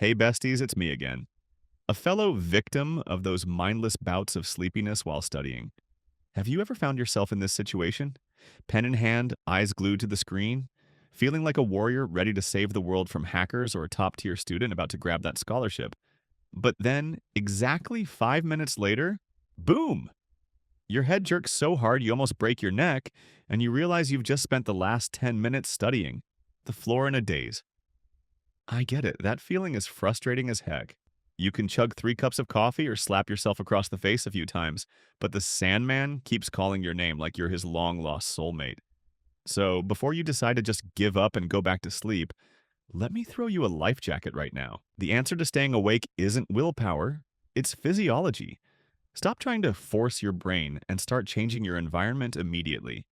Hey besties, it's me again. A fellow victim of those mindless bouts of sleepiness while studying. Have you ever found yourself in this situation? Pen in hand, eyes glued to the screen, feeling like a warrior ready to save the world from hackers or a top-tier student about to grab that scholarship. But then, exactly 5 minutes later, boom! Your head jerks so hard you almost break your neck, and you realize you've just spent the last 10 minutes studying. The floor in a daze. I get it. That feeling is frustrating as heck. You can chug 3 cups of coffee or slap yourself across the face a few times, but the Sandman keeps calling your name like you're his long-lost soulmate. So, before you decide to just give up and go back to sleep, let me throw you a life jacket right now. The answer to staying awake isn't willpower, it's physiology. Stop trying to force your brain and start changing your environment immediately.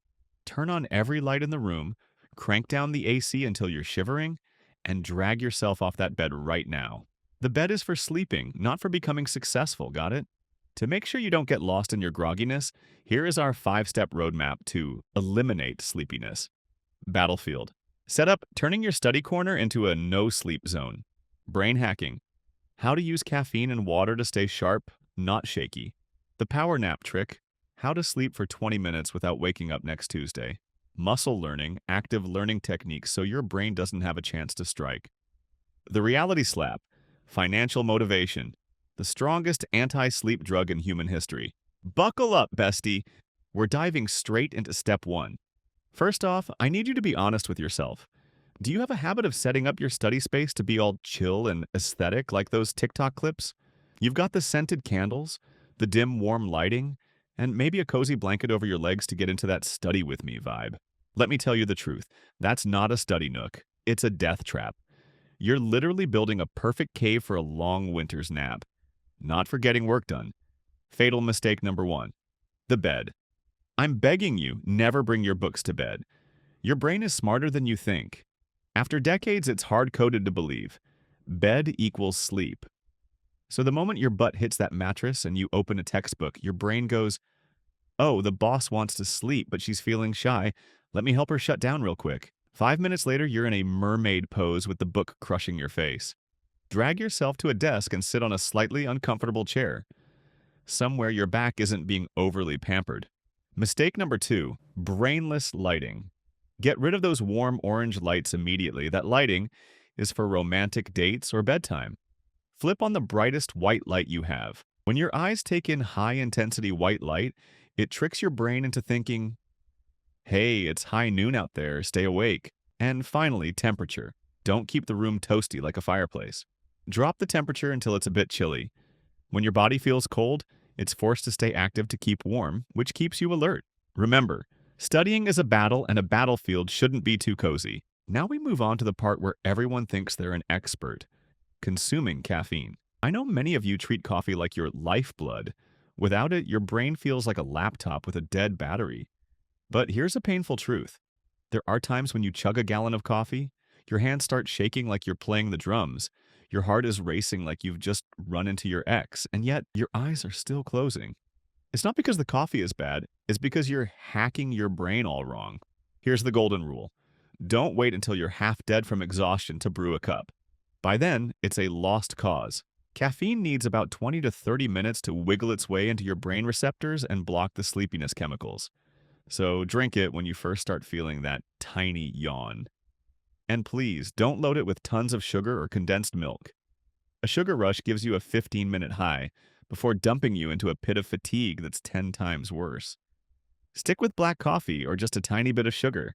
Turn on every light in the room, crank down the AC until you're shivering, and drag yourself off that bed right now. The bed is for sleeping, not for becoming successful, got it? To make sure you don't get lost in your grogginess, here is our 5-step roadmap to eliminate sleepiness. Battlefield. Set up turning your study corner into a no-sleep zone. Brain hacking. How to use caffeine and water to stay sharp, not shaky. The power nap trick. How to sleep for 20 minutes without waking up next Tuesday. Muscle learning, active learning techniques so your brain doesn't have a chance to strike. The reality slap. Financial motivation. The strongest anti-sleep drug in human history. Buckle up, bestie. We're diving straight into step 1. First off, I need you to be honest with yourself. Do you have a habit of setting up your study space to be all chill and aesthetic like those TikTok clips? You've got the scented candles, the dim warm lighting, and maybe a cozy blanket over your legs to get into that study with me vibe. Let me tell you the truth. That's not a study nook. It's a death trap. You're literally building a perfect cave for a long winter's nap. Not for getting work done. Fatal mistake number 1. The bed. I'm begging you, never bring your books to bed. Your brain is smarter than you think. After decades, it's hard-coded to believe. Bed equals sleep. So the moment your butt hits that mattress and you open a textbook, your brain goes, "Oh, the boss wants to sleep, but she's feeling shy. Let me help her shut down real quick." 5 minutes later, you're in a mermaid pose with the book crushing your face. Drag yourself to a desk and sit on a slightly uncomfortable chair, somewhere your back isn't being overly pampered. Mistake number 2, brainless lighting. Get rid of those warm orange lights immediately. That lighting is for romantic dates or bedtime. Flip on the brightest white light you have. When your eyes take in high-intensity white light, it tricks your brain into thinking, hey, it's high noon out there, stay awake. And finally, temperature. Don't keep the room toasty like a fireplace. Drop the temperature until it's a bit chilly. When your body feels cold, it's forced to stay active to keep warm, which keeps you alert. Remember, studying is a battle and a battlefield shouldn't be too cozy. Now we move on to the part where everyone thinks they're an expert. Consuming caffeine. I know many of you treat coffee like your lifeblood. Without it, your brain feels like a laptop with a dead battery. But here's a painful truth. There are times when you chug a gallon of coffee, your hands start shaking like you're playing the drums, your heart is racing like you've just run into your ex, and yet your eyes are still closing. It's not because the coffee is bad, it's because you're hacking your brain all wrong. Here's the golden rule. Don't wait until you're half dead from exhaustion to brew a cup. By then, it's a lost cause. Caffeine needs about 20 to 30 minutes to wiggle its way into your brain receptors and block the sleepiness chemicals. So drink it when you first start feeling that tiny yawn. And please, don't load it with tons of sugar or condensed milk. A sugar rush gives you a 15-minute high before dumping you into a pit of fatigue that's 10 times worse. Stick with black coffee or just a tiny bit of sugar.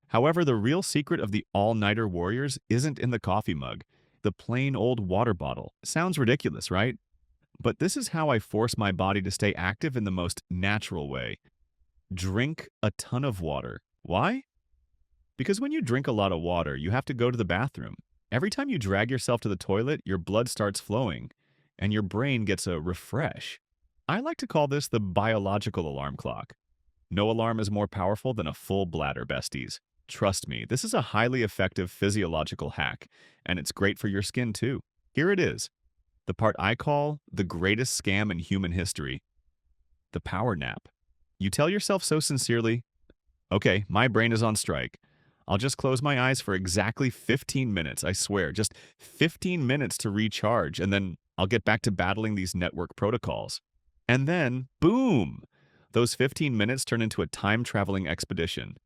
However, the real secret of the all-nighter warriors isn't in the coffee mug, the plain old water bottle. Sounds ridiculous, right? But this is how I force my body to stay active in the most natural way. Drink a ton of water. Why? Because when you drink a lot of water, you have to go to the bathroom. Every time you drag yourself to the toilet, your blood starts flowing, and your brain gets a refresh. I like to call this the biological alarm clock. No alarm is more powerful than a full bladder, besties. Trust me, this is a highly effective physiological hack, and it's great for your skin too. Here it is, the part I call the greatest scam in human history, the power nap. You tell yourself so sincerely, okay, my brain is on strike. I'll just close my eyes for exactly 15 minutes, I swear, just 15 minutes to recharge, and then I'll get back to battling these network protocols. And then, boom! Those 15 minutes turn into a time-traveling expedition.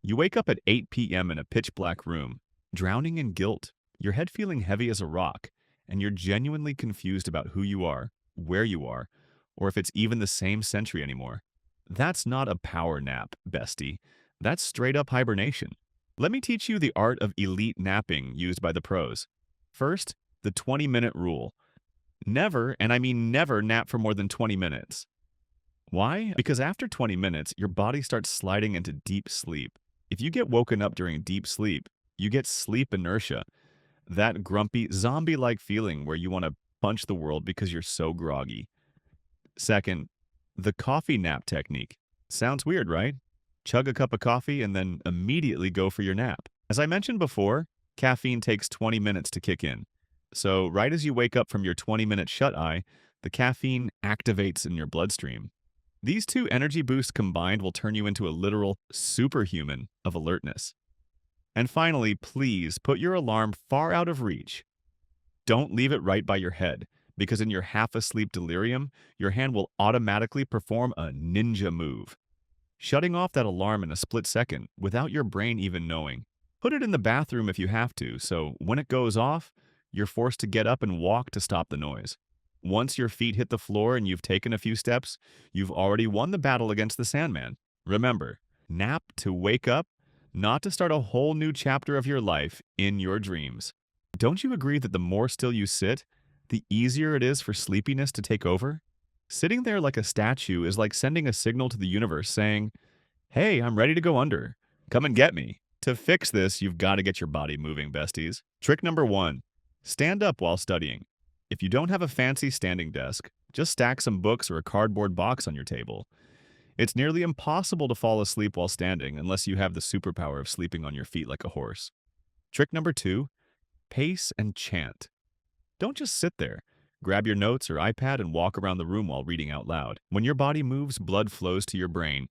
You wake up at 8 p.m. in a pitch-black room, drowning in guilt, your head feeling heavy as a rock, and you're genuinely confused about who you are, where you are, or if it's even the same century anymore. That's not a power nap, bestie. That's straight-up hibernation. Let me teach you the art of elite napping used by the pros. First, the 20-minute rule. Never, and I mean never, nap for more than 20 minutes. Why? Because after 20 minutes, your body starts sliding into deep sleep. If you get woken up during deep sleep, you get sleep inertia, that grumpy, zombie-like feeling where you want to punch the world because you're so groggy. Second, the coffee nap technique. Sounds weird, right? Chug a cup of coffee and then immediately go for your nap. As I mentioned before, caffeine takes 20 minutes to kick in. So right as you wake up from your 20-minute shut-eye, the caffeine activates in your bloodstream. These two energy boosts combined will turn you into a literal superhuman of alertness. And finally, please put your alarm far out of reach. Don't leave it right by your head, because in your half-asleep delirium, your hand will automatically perform a ninja move, shutting off that alarm in a split second without your brain even knowing. Put it in the bathroom if you have to, so when it goes off, you're forced to get up and walk to stop the noise. Once your feet hit the floor and you've taken a few steps, you've already won the battle against the Sandman. Remember, nap to wake up, not to start a whole new chapter of your life in your dreams. Don't you agree that the more still you sit, the easier it is for sleepiness to take over? Sitting there like a statue is like sending a signal to the universe saying, "Hey, I'm ready to go under. Come and get me." To fix this, you've got to get your body moving, besties. Trick number 1. Stand up while studying. If you don't have a fancy standing desk, just stack some books or a cardboard box on your table. It's nearly impossible to fall asleep while standing unless you have the superpower of sleeping on your feet like a horse. Trick number 2. Pace and chant. Don't just sit there. Grab your notes or iPad and walk around the room while reading out loud. When your body moves, blood flows to your brain,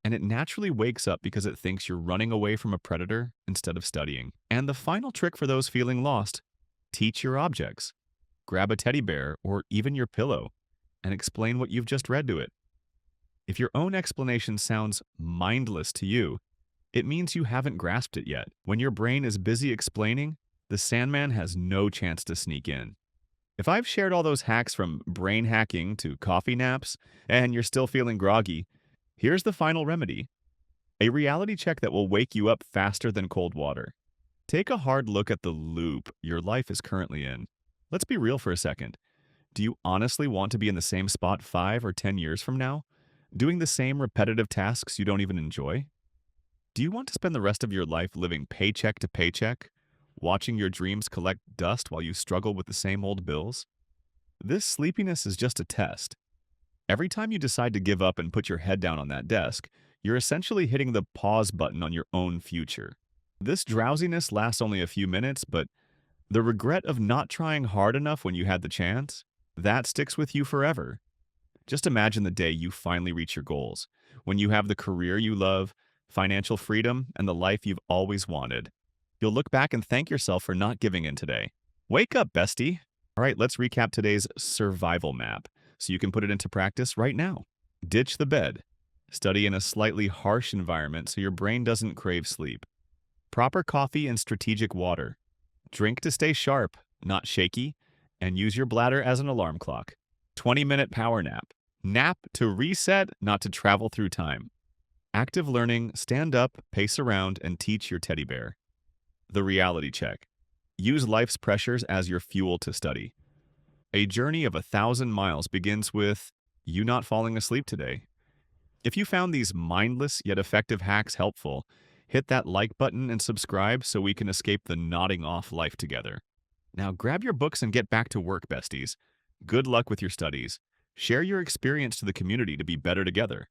and it naturally wakes up because it thinks you're running away from a predator instead of studying. And the final trick for those feeling lost: teach your objects. Grab a teddy bear or even your pillow and explain what you've just read to it. If your own explanation sounds mindless to you, it means you haven't grasped it yet. When your brain is busy explaining, the Sandman has no chance to sneak in. If I've shared all those hacks from brain hacking to coffee naps, and you're still feeling groggy, here's the final remedy: a reality check that will wake you up faster than cold water. Take a hard look at the loop your life is currently in. Let's be real for a second. Do you honestly want to be in the same spot 5 or 10 years from now, doing the same repetitive tasks you don't even enjoy? Do you want to spend the rest of your life living paycheck to paycheck, watching your dreams collect dust while you struggle with the same old bills? This sleepiness is just a test. Every time you decide to give up and put your head down on that desk, you're essentially hitting the pause button on your own future. This drowsiness lasts only a few minutes, but the regret of not trying hard enough when you had the chance, that sticks with you forever. Just imagine the day you finally reach your goals, when you have the career you love, financial freedom, and the life you've always wanted. You'll look back and thank yourself for not giving in today. Wake up, bestie! All right, let's recap today's survival map so you can put it into practice right now. Ditch the bed. Study in a slightly harsh environment so your brain doesn't crave sleep. Proper coffee and strategic water. Drink to stay sharp, not shaky, and use your bladder as an alarm clock. 20-minute power nap. Nap to reset, not to travel through time. Active learning: stand up, pace around, and teach your teddy bear. The reality check. Use life's pressures as your fuel to study. A journey of 1,000 miles begins with you not falling asleep today. If you found these mindless yet effective hacks helpful, hit that like button and subscribe so we can escape the nodding off life together. Now grab your books and get back to work, besties. Good luck with your studies. Share your experience to the community to be better together.